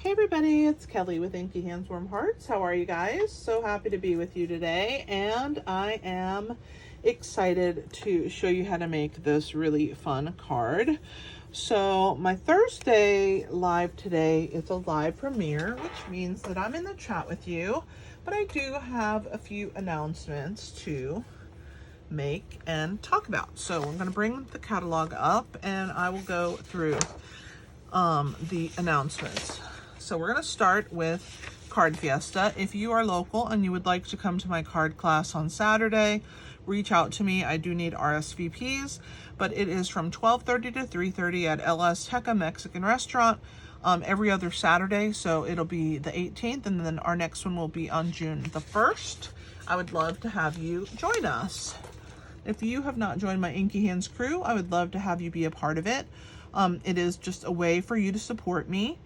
Hey everybody, it's Kelly with Inky Hands Warm Hearts. How are you guys? So happy to be with you today, and I am excited to show you how to make this really fun card. So my Thursday live today is a live premiere, which means that I'm in the chat with you, but I do have a few announcements to make and talk about. So I'm going to bring the catalog up and I will go through the announcements. So we're going to start with Card Fiesta. If you are local and you would like to come to my card class on Saturday, reach out to me. I do need RSVPs, but it is from 12:30 to 3:30 at El Azteca Mexican Restaurant every other Saturday. So it'll be the 18th, and then our next one will be on June the 1st. I would love to have you join us. If you have not joined my Inky Hands crew, I would love to have you be a part of it. It is just a way for you to support me.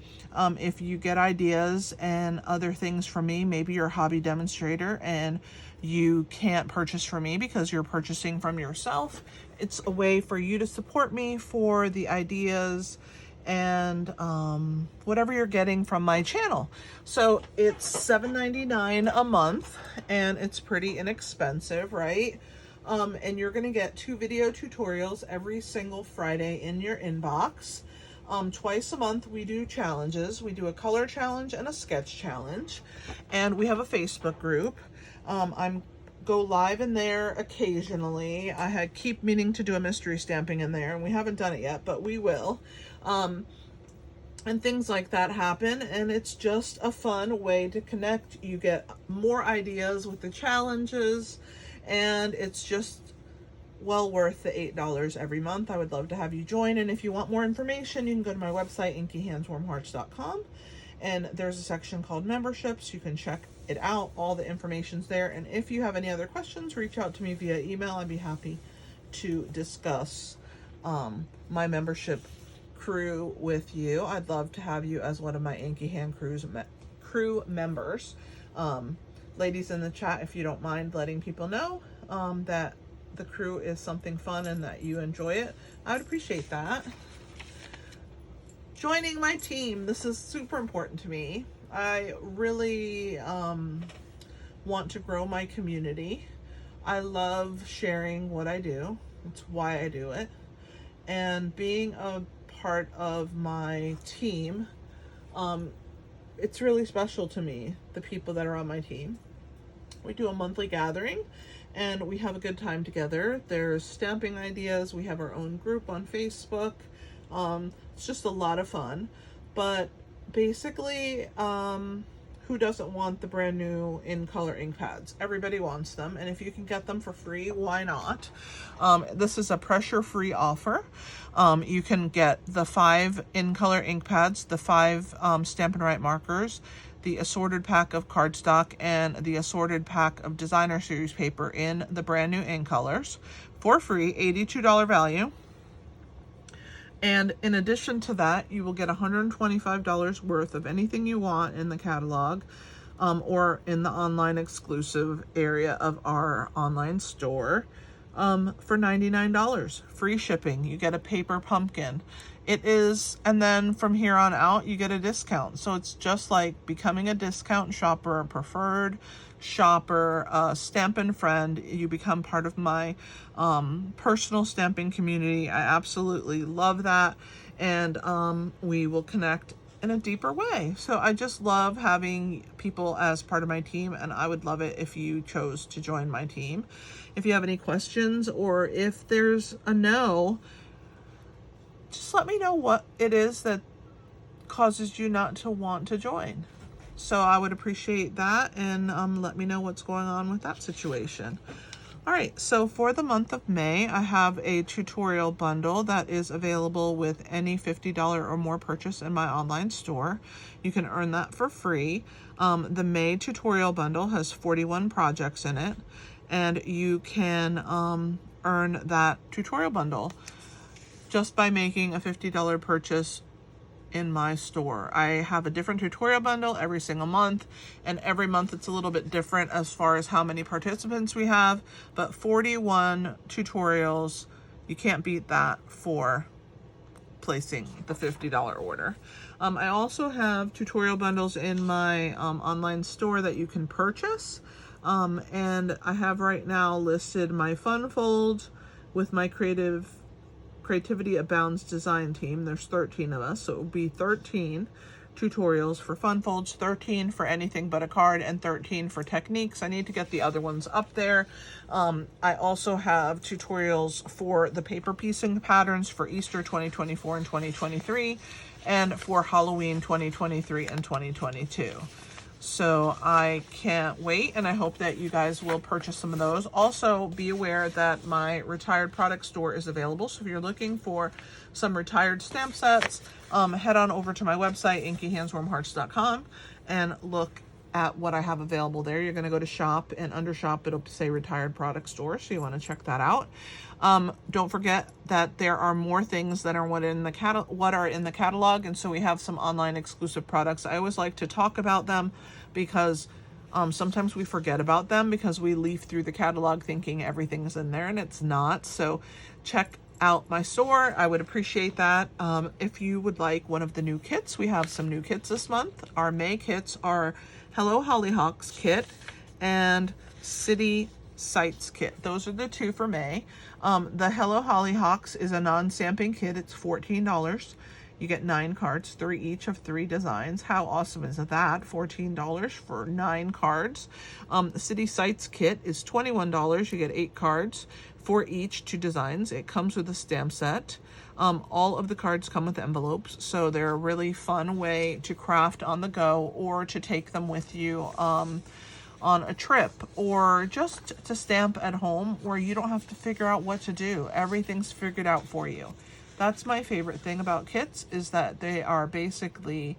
If you get ideas and other things from me, maybe you're a hobby demonstrator and you can't purchase from me because you're purchasing from yourself, it's a way for you to support me for the ideas and whatever you're getting from my channel. So it's $7.99 a month and it's pretty inexpensive, right? And you're going to get 2 video tutorials every single Friday in your inbox. Twice a month we do challenges. We do a color challenge and a sketch challenge, and we have a Facebook group. I'm go live in there occasionally. I keep meaning to do a mystery stamping in there, and we haven't done it yet, but we will. And things like that happen, and it's just a fun way to connect. You get more ideas with the challenges, and it's just well worth the $8 every month. I would love to have you join, and if you want more information, you can go to my website, inkyhandswarmhearts.com, and there's a section called memberships. You can check it out. All the information's there, and if you have any other questions, reach out to me via email. I'd be happy to discuss my membership crew with you. I'd love to have you as one of my Inky Hand crew members. Ladies in the chat, if you don't mind letting people know that the crew is something fun and that you enjoy it, I would appreciate that. Joining my team, this is super important to me. I really want to grow my community. I love sharing what I do. That's why I do it. And being a part of my team, it's really special to me, the people that are on my team. We do a monthly gathering and we have a good time together. There's stamping ideas. We have our own group on Facebook. It's just a lot of fun. But basically, who doesn't want the brand new in color ink pads? Everybody wants them, and if you can get them for free, why not? This is a pressure-free offer. You can get the 5 in color ink pads, the 5 Stampin' Up markers, the assorted pack of cardstock, and the assorted pack of designer series paper in the brand new in colors for free, $82 value. And in addition to that, you will get $125 worth of anything you want in the catalog or in the online exclusive area of our online store for $99. Free shipping. You get a paper pumpkin. It is, and then from here on out, you get a discount. So it's just like becoming a discount shopper, a preferred shopper, a Stampin' friend. You become part of my personal stamping community. I absolutely love that, and we will connect in a deeper way. So I just love having people as part of my team, and I would love it if you chose to join my team. If you have any questions, or if there's a no, just let me know what it is that causes you not to want to join. So I would appreciate that, and let me know what's going on with that situation. All right, so for the month of May, I have a tutorial bundle that is available with any $50 or more purchase in my online store. You can earn that for free. The May tutorial bundle has 41 projects in it, and you can earn that tutorial bundle just by making a $50 purchase in my store. I have a different tutorial bundle every single month, and every month it's a little bit different as far as how many participants we have, but 41 tutorials, you can't beat that for placing the $50 order. I also have tutorial bundles in my online store that you can purchase. And I have right now listed my Fun Fold with my Creativity Abounds design team. There's 13 of us, so it will be 13 tutorials for Fun Folds, 13 for anything but a card, and 13 for techniques. I need to get the other ones up there. I also have tutorials for the paper piecing patterns for Easter 2024 and 2023, and for Halloween 2023 and 2022. So I can't wait, and I hope that you guys will purchase some of those. Also, be aware that my retired product store is available. So if you're looking for some retired stamp sets, head on over to my website, inkyhandswarmhearts.com, and look at what I have available there. You're going to go to shop, and under shop, it'll say retired product store. So you want to check that out. Don't forget that there are more things that are what are in the catalog. And so we have some online exclusive products. I always like to talk about them because sometimes we forget about them because we leaf through the catalog thinking everything's in there, and it's not. So check out my store. I would appreciate that. If you would like one of the new kits, we have some new kits this month. Our May kits are Hello Hollyhocks kit and City Sites kit. Those are the two for May. The Hello Hollyhocks is a non-stamping kit. It's $14. You get 9 cards, 3 each of 3 designs. How awesome is that? $14 for 9 cards. The City Sites kit is $21. You get 8 cards, 4 each, 2 designs. It comes with a stamp set. All of the cards come with envelopes, so they're a really fun way to craft on the go or to take them with you on a trip, or just to stamp at home where you don't have to figure out what to do. Everything's figured out for you. That's my favorite thing about kits, is that they are basically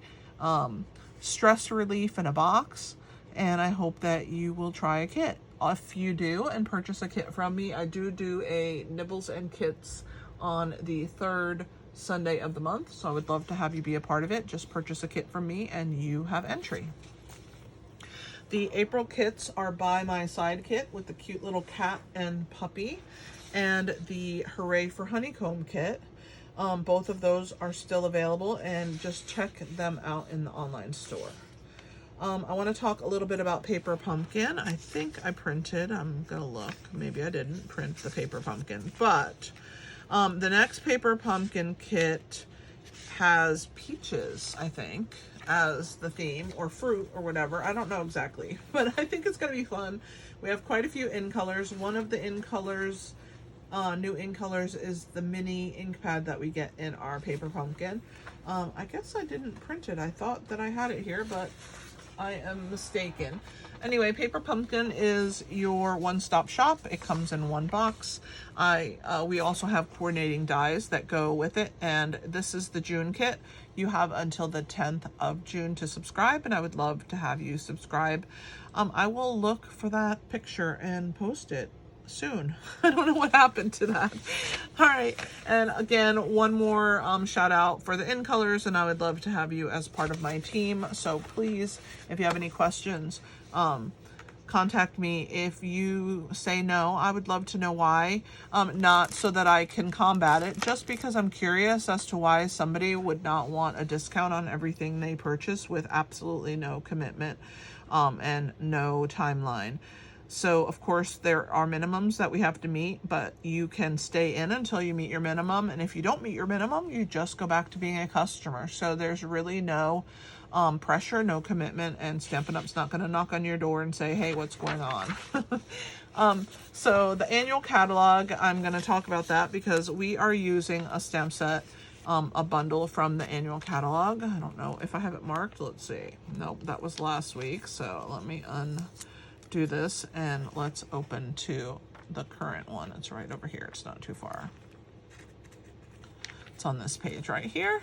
stress relief in a box, and I hope that you will try a kit. If you do and purchase a kit from me, I do a Nibbles and Kits on the 3rd Sunday of the month, so I would love to have you be a part of it. Just purchase a kit from me and you have entry. The April kits are Buy My Side kit with the cute little cat and puppy, and the Hooray for Honeycomb kit. Both of those are still available, and just check them out in the online store. I want to talk a little bit about Paper Pumpkin. I think I printed, I'm gonna look, maybe I didn't print the Paper Pumpkin, but the next Paper Pumpkin kit has peaches, I think, as the theme, or fruit, or whatever. I don't know exactly, but I think it's gonna be fun. We have quite a few in colors. One of the in colors, new in colors, is the mini ink pad that we get in our Paper Pumpkin. I guess I didn't print it. I thought that I had it here, but I am mistaken. Anyway, Paper Pumpkin is your one-stop shop. It comes in one box. We also have coordinating dies that go with it, and this is the June kit. You have until the 10th of June to subscribe, and I would love to have you subscribe. I will look for that picture and post it soon. I don't know what happened to that. All right, and again, one more shout out for the in colors, and I would love to have you as part of my team. So please, if you have any questions, contact me. If you say no, I would love to know why. Not so that I can combat it, just because I'm curious as to why somebody would not want a discount on everything they purchase with absolutely no commitment and no timeline. So of course there are minimums that we have to meet, but you can stay in until you meet your minimum. And if you don't meet your minimum, you just go back to being a customer. So there's really no pressure, no commitment, and Stampin' Up's not going to knock on your door and say, hey, what's going on? So the annual catalog, I'm going to talk about that because we are using a stamp set, a bundle from the annual catalog. I don't know if I have it marked. Let's see. Nope, that was last week. So let me undo this and let's open to the current one. It's right over here. It's not too far. It's on this page right here.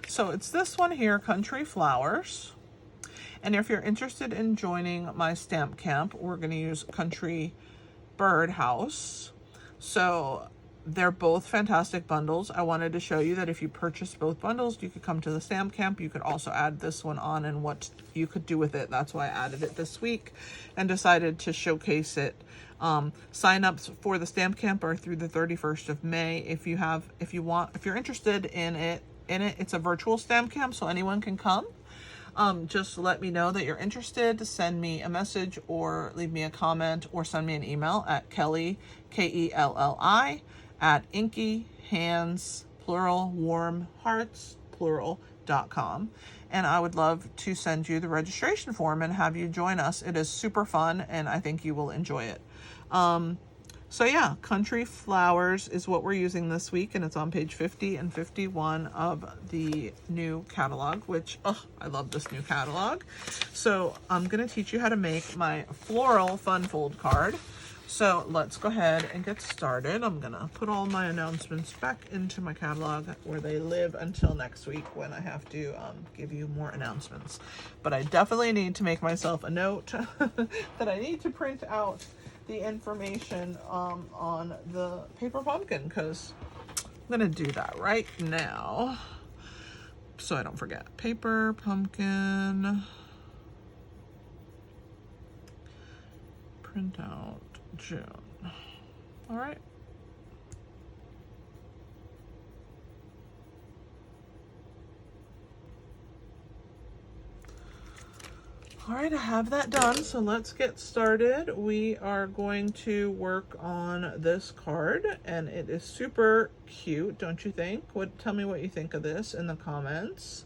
So it's this one here, Country Flowers. And if you're interested in joining my stamp camp, we're going to use Country Bird House. So they're both fantastic bundles. I wanted to show you that if you purchase both bundles, you could come to the Stamp Camp. You could also add this one on and what you could do with it. That's why I added it this week and decided to showcase it. Sign-ups for the Stamp Camp are through the 31st of May. If you're interested in it, it's a virtual Stamp Camp, so anyone can come. Just let me know that you're interested. Send me a message or leave me a comment or send me an email at Kelly, Kelli, at Inky, hands, plural, warm, hearts, plural.com. And I would love to send you the registration form and have you join us. It is super fun and I think you will enjoy it. So yeah, Country Flowers is what we're using this week, and it's on page 50 and 51 of the new catalog, which, oh, I love this new catalog. So I'm going to teach you how to make my Floral Fun Fold card. So let's go ahead and get started. I'm going to put all my announcements back into my catalog where they live until next week when I have to give you more announcements. But I definitely need to make myself a note that I need to print out the information on the paper pumpkin, because I'm gonna do that right now so I don't forget. Paper pumpkin, print out June. All right. All right, I have that done, so let's get started. We are going to work on this card, and it is super cute, don't you think? Tell me what you think of this in the comments.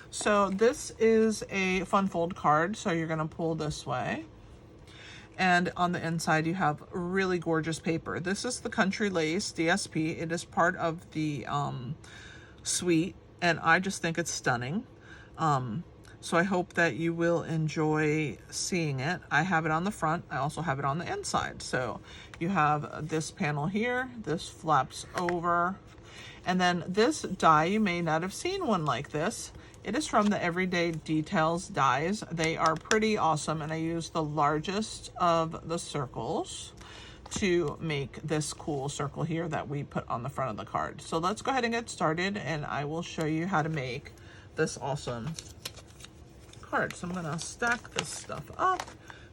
So this is a fun fold card, so you're gonna pull this way. And on the inside, you have really gorgeous paper. This is the Country Lace DSP. It is part of the suite, and I just think it's stunning. So I hope that you will enjoy seeing it. I have it on the front. I also have it on the inside. So you have this panel here. This flaps over. And then this die, you may not have seen one like this. It is from the Everyday Details dies. They are pretty awesome, and I use the largest of the circles to make this cool circle here that we put on the front of the card. So let's go ahead and get started, and I will show you how to make this awesome card. So I'm gonna stack this stuff up,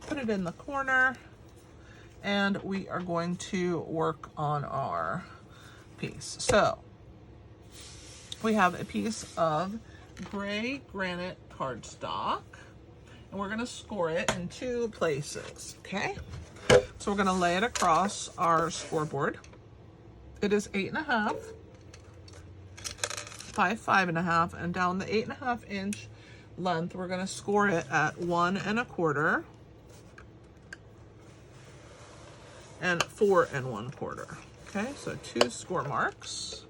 put it in the corner, and we are going to work on our piece. So we have a piece of gray granite cardstock, and we're gonna score it in 2 places, okay? So we're gonna lay it across our scoreboard. It is 8.5 by 5.5, and down the 8.5 inch length, we're gonna score it at 1 1/4 and 4 1/4. Okay, so 2 score marks.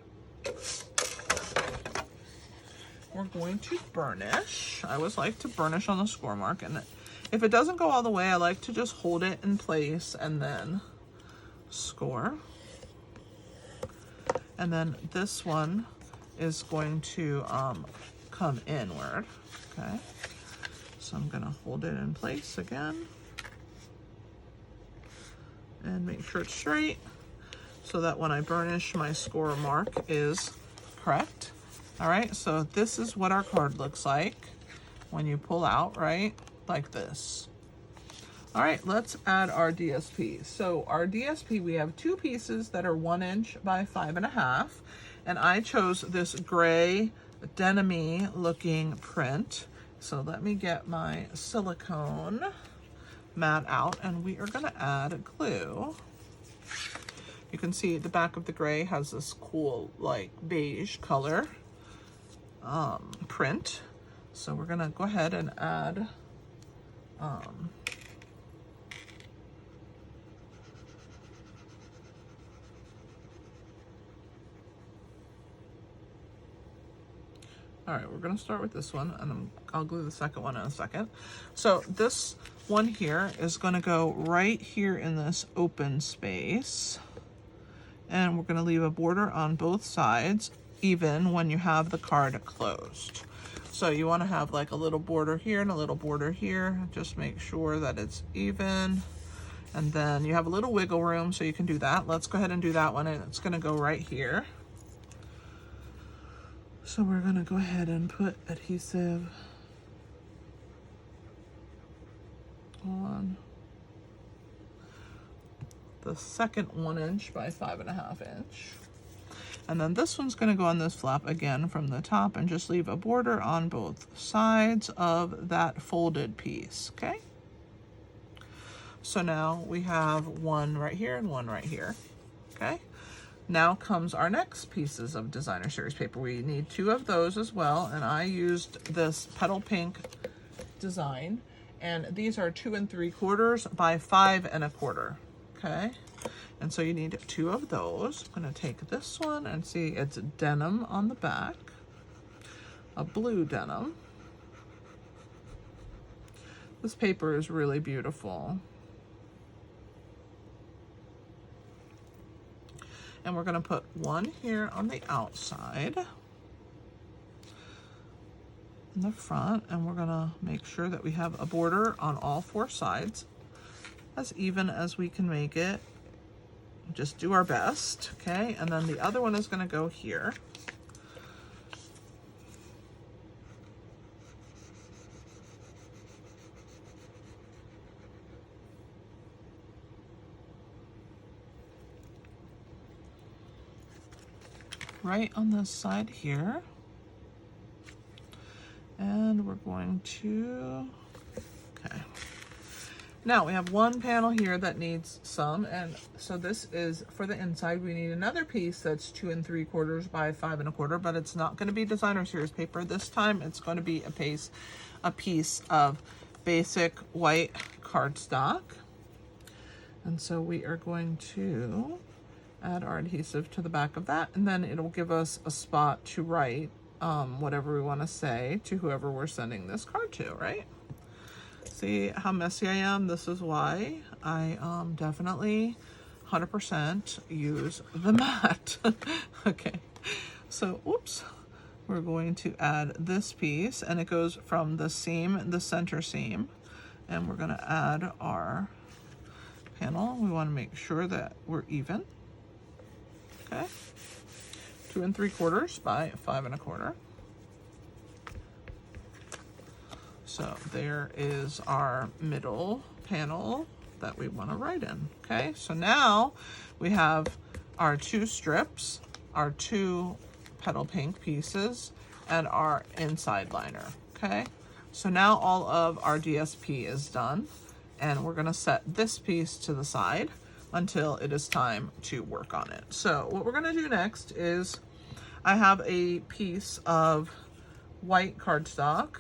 We're going to burnish. I always like to burnish on the score mark, and if it doesn't go all the way, I like to just hold it in place and then score. And then this one is going to come inward. Okay, so I'm gonna hold it in place again and make sure it's straight so that when I burnish, my score mark is correct. All right, so this is what our card looks like when you pull out, right? Like this. All right, let's add our DSP. So our DSP, we have 2 pieces that are 1 inch by 5.5, and I chose this gray denim-y looking print. So let me get my silicone mat out, and we are gonna add glue. You can see the back of the gray has this cool like beige color print. So we're gonna go ahead and add all right, we're gonna start with this one, and I'll glue the second one in a second. So this one here is gonna go right here in this open space, and we're gonna leave a border on both sides, even when you have the card closed. So you wanna have like a little border here and a little border here. Just make sure that it's even. And then you have a little wiggle room, so you can do that. Let's go ahead and do that one, and it's gonna go right here. So we're gonna go ahead and put adhesive on the second 1 inch by 5.5 inch. And then this one's gonna go on this flap again from the top and just leave a border on both sides of that folded piece, okay? So now we have one right here and one right here, okay? Now comes our next pieces of designer series paper. We need 2 of those as well, and I used this petal pink design, and these are 2 3/4 by 5 1/4, okay? And so you need 2 of those. I'm gonna take this one and see it's denim on the back, a blue denim. This paper is really beautiful. And we're gonna put one here on the outside in the front, and we're gonna make sure that we have a border on all 4 sides, as even as we can make it. Just do our best, okay? And then the other one is gonna go here. Right on this side here. And we're going to, okay. Now we have one panel here that needs some, and so this is for the inside. We need another piece that's 2 3/4 by 5 1/4, but it's not going to be designer series paper. This time it's going to be a piece of basic white cardstock. And so we are going to add our adhesive to the back of that, and then it'll give us a spot to write whatever we want to say to whoever we're sending this card to, right? See how messy I am? This is why I definitely 100% use the mat. Okay, so oops, we're going to add this piece, and it goes from the seam, the center seam, and we're going to add our panel. We want to make sure that we're even. Okay, 2 3/4 by 5 1/4. So there is our middle panel that we want to write in. Okay, so now we have our 2 strips, our 2 petal pink pieces, and our inside liner. Okay, so now all of our DSP is done, and we're going to set this piece to the side until it is time to work on it. So what we're going to do next is I have a piece of white cardstock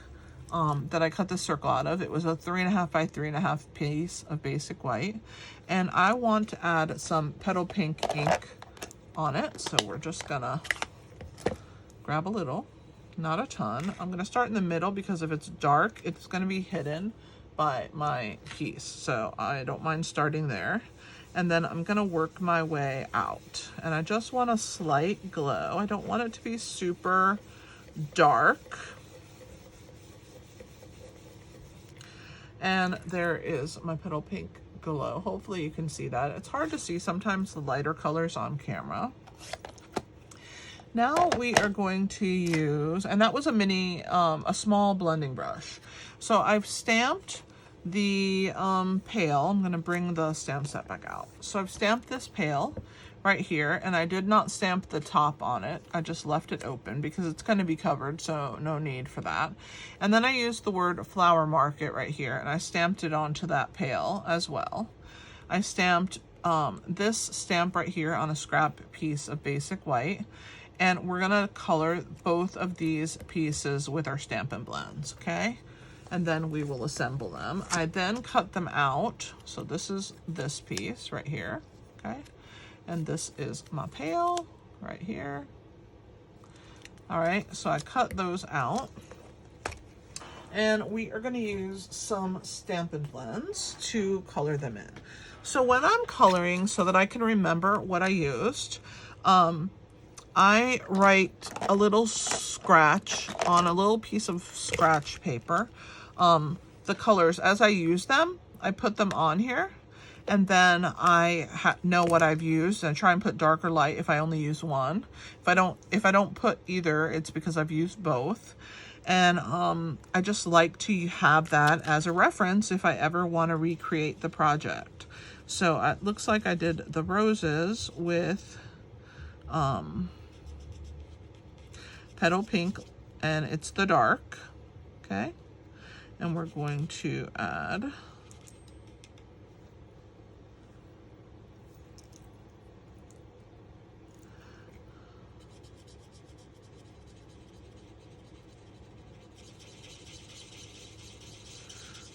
that I cut the circle out of. It was a 3.5 by 3.5 piece of basic white, and I want to add some petal pink ink on it. So we're just gonna grab a little, not a ton. I'm gonna start in the middle because if it's dark, it's gonna be hidden by my piece. So I don't mind starting there. And then I'm gonna work my way out. And I just want a slight glow. I don't want it to be super dark. And there is my petal pink glow. Hopefully you can see that. It's hard to see sometimes the lighter colors on camera. Now we are going to use, and that was a small blending brush. So I've stamped the pail. I'm gonna bring the stamp set back out. So I've stamped this pail right here, and I did not stamp the top on it. I just left it open because it's going to be covered, so no need for that. And then I used the word flower market right here, and I stamped it onto that pail as well. I stamped this stamp right here on a scrap piece of basic white, and we're gonna color both of these pieces with our Stampin' Blends, okay? And then we will assemble them. I then cut them out. So this is this piece right here, okay? And this is my pail right here. All right, so I cut those out. And we are gonna use some Stampin' Blends to color them in. So when I'm coloring, so that I can remember what I used, I write a little scratch on a little piece of scratch paper. The colors, as I use them, I put them on here. And then I know what I've used, and I try and put dark or light if I only use one. If I don't put either, it's because I've used both. And I just like to have that as a reference if I ever want to recreate the project. So it looks like I did the roses with Petal Pink, and it's the dark, okay? And we're going to add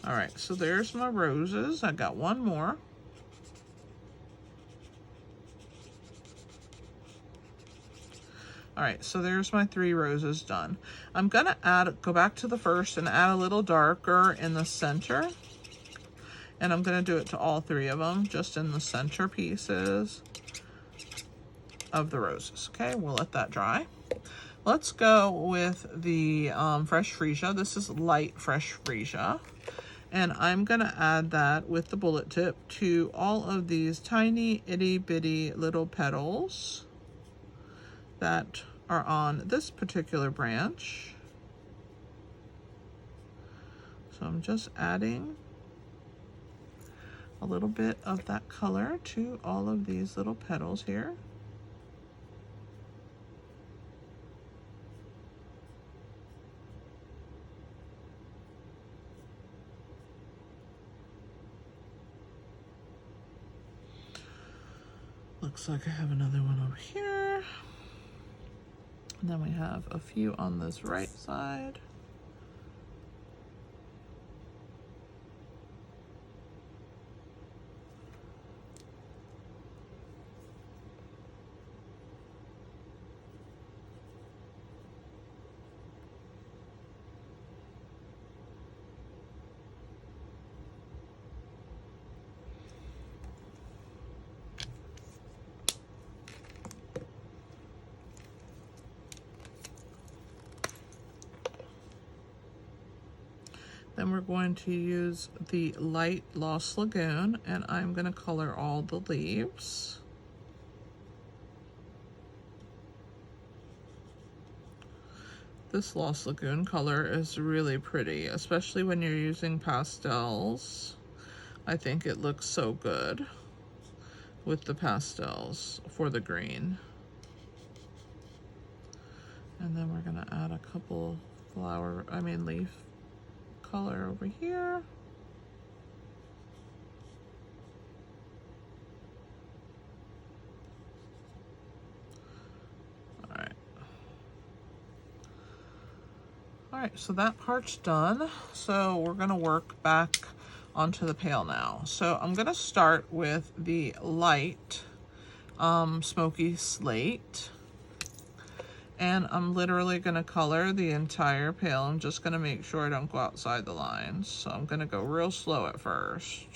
all right, so there's my roses. I got one more. All right, so there's my 3 roses done. I'm gonna go back to the first and add a little darker in the center. And I'm gonna do it to all 3 of them, just in the center pieces of the roses. Okay, we'll let that dry. Let's go with the fresh freesia. This is light fresh freesia. And I'm gonna add that with the bullet tip to all of these tiny itty bitty little petals that are on this particular branch. So I'm just adding a little bit of that color to all of these little petals here. Looks like I have another one over here. And then we have a few on this right side. Then we're going to use the light Lost Lagoon, and I'm going to color all the leaves. This Lost Lagoon color is really pretty, especially when you're using pastels. I think it looks so good with the pastels for the green. And then we're going to add a couple leaf color over here. All right, so that part's done. So we're gonna work back onto the pail now. So I'm gonna start with the light smoky slate. And I'm literally gonna color the entire pail. I'm just gonna make sure I don't go outside the lines. So I'm gonna go real slow at first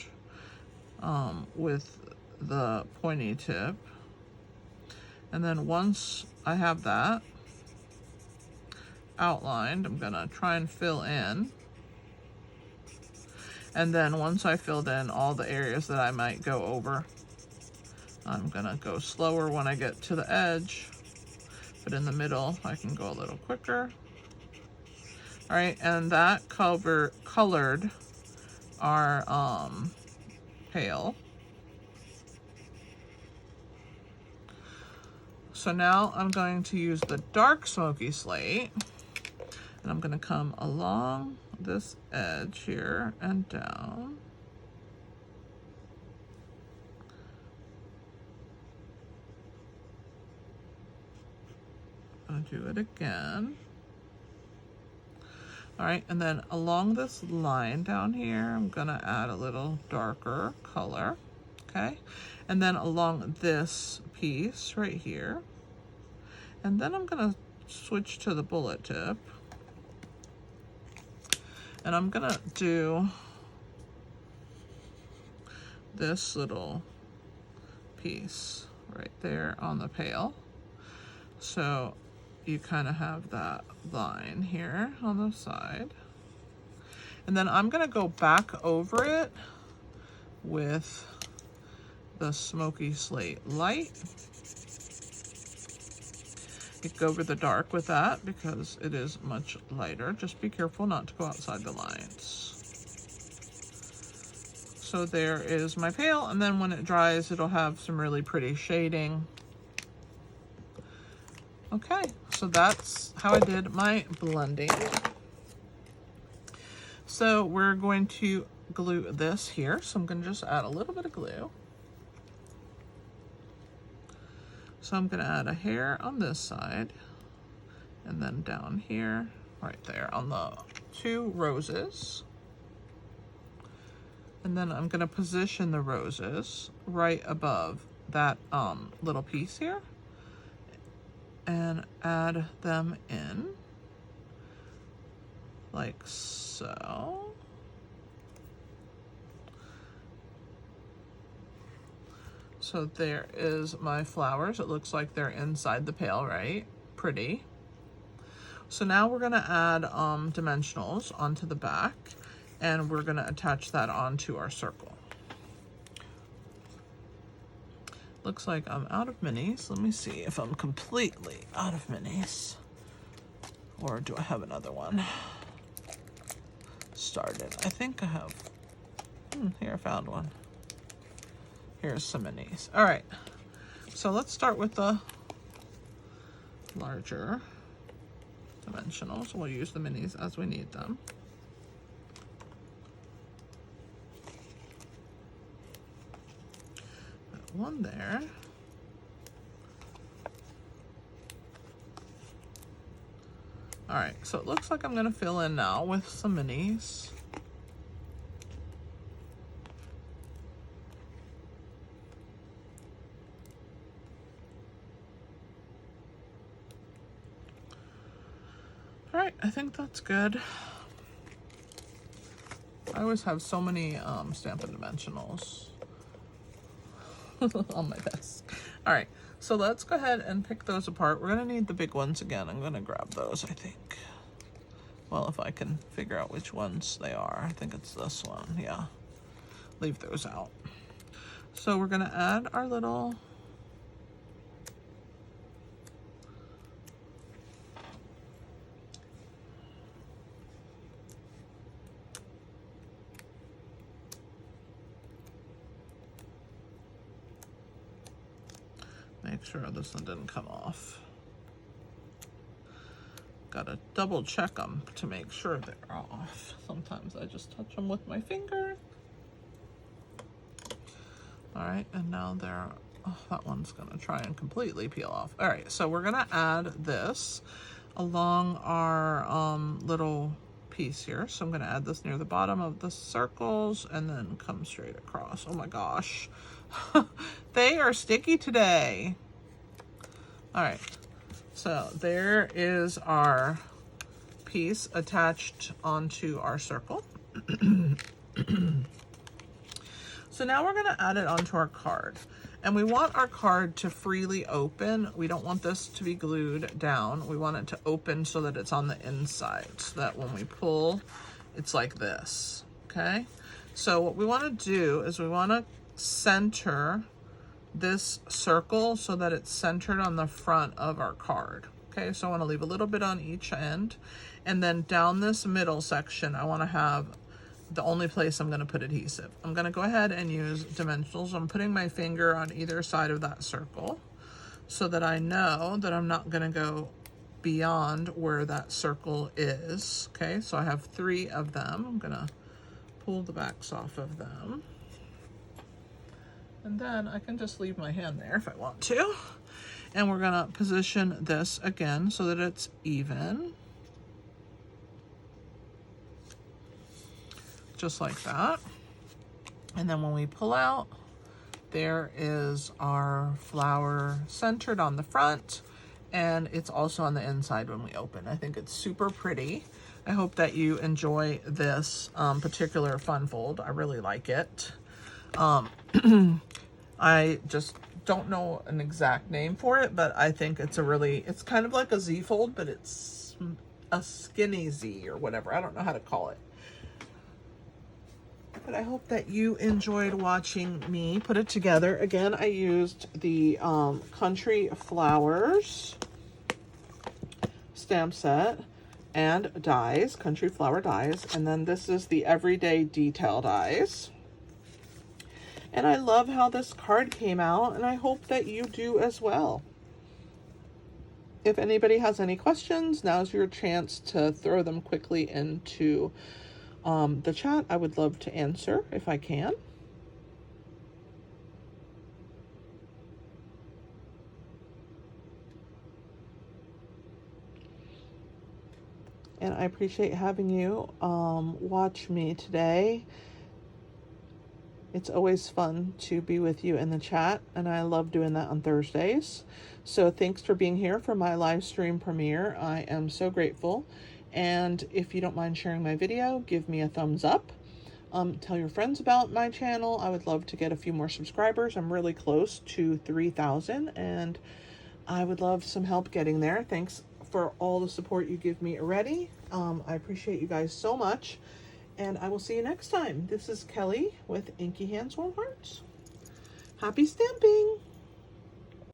with the pointy tip. And then once I have that outlined, I'm gonna try and fill in. And then once I filled in all the areas that I might go over, I'm gonna go slower when I get to the edge. But in the middle, I can go a little quicker. All right, and that colored our pail. So now I'm going to use the dark smoky slate, and I'm gonna come along this edge here and down. I'll do it again. All right, and then along this line down here, I'm gonna add a little darker color, okay? And then along this piece right here, and then I'm gonna switch to the bullet tip, and I'm gonna do this little piece right there on the pail. So you kind of have that line here on the side. And then I'm gonna go back over it with the Smoky Slate Light. You go over the dark with that because it is much lighter. Just be careful not to go outside the lines. So there is my pail, and then when it dries, it'll have some really pretty shading. Okay, so that's how I did my blending. So we're going to glue this here. So I'm going to just add a little bit of glue. So I'm going to add a hair on this side, and then down here, right there on the 2 roses. And then I'm going to position the roses right above that little piece here and add them in like so. So there is my flowers. It looks like they're inside the pail, right? Pretty. So now we're going to add dimensionals onto the back, and we're going to attach that onto our circle. Looks like I'm out of minis. Let me see if I'm completely out of minis. Or do I have another one started? I think I have. Here, I found one. Here's some minis. All right, so let's start with the larger dimensionals. We'll use the minis as we need them. Got one there. All right, so it looks like I'm gonna fill in now with some minis. All right, I think that's good. I always have so many Stampin' Dimensionals on my desk. All right, so let's go ahead and pick those apart. We're gonna need the big ones again. I'm gonna grab those, I think. Well, if I can figure out which ones they are. I think it's this one, yeah. Leave those out. So we're gonna add our little make sure this one didn't come off. Gotta double check them to make sure they're off. Sometimes I just touch them with my finger. All right, and now they're, oh, that one's gonna try and completely peel off. All right, so we're gonna add this along our little piece here. So I'm gonna add this near the bottom of the circles and then come straight across. Oh my gosh. They are sticky today. All right, so there is our piece attached onto our circle. So now we're gonna add it onto our card. And we want our card to freely open. We don't want this to be glued down. We want it to open so that it's on the inside, so that when we pull, it's like this, okay? So what we wanna do is we wanna center this circle so that it's centered on the front of our card. Okay, so I want to leave a little bit on each end, and then down this middle section I want to have the only place I'm going to put adhesive. I'm going to go ahead and use dimensionals. I'm putting my finger on either side of that circle so that I know that I'm not going to go beyond where that circle is. Okay, so I have 3 of them. I'm going to pull the backs off of them. And then I can just leave my hand there if I want to. And we're gonna position this again so that it's even. Just like that. And then when we pull out, there is our flower centered on the front, and it's also on the inside when we open. I think it's super pretty. I hope that you enjoy this particular fun fold. I really like it. I just don't know an exact name for it, but I think it's a really, it's kind of like a Z fold, but it's a skinny Z or whatever. I don't know how to call it. But I hope that you enjoyed watching me put it together. Again, I used the Country Flowers stamp set and dies, Country Flower dies, and then this is the Everyday Detail dies. And I love how this card came out, and I hope that you do as well. If anybody has any questions, now's your chance to throw them quickly into the chat. I would love to answer if I can. And I appreciate having you watch me today. It's always fun to be with you in the chat, and I love doing that on Thursdays. So thanks for being here for my live stream premiere. I am so grateful. And if you don't mind sharing my video, give me a thumbs up. Tell your friends about my channel. I would love to get a few more subscribers. I'm really close to 3,000, and I would love some help getting there. Thanks for all the support you give me already. I appreciate you guys so much, and I will see you next time. This is Kelly with Inky Hands Warm Hearts. Happy stamping!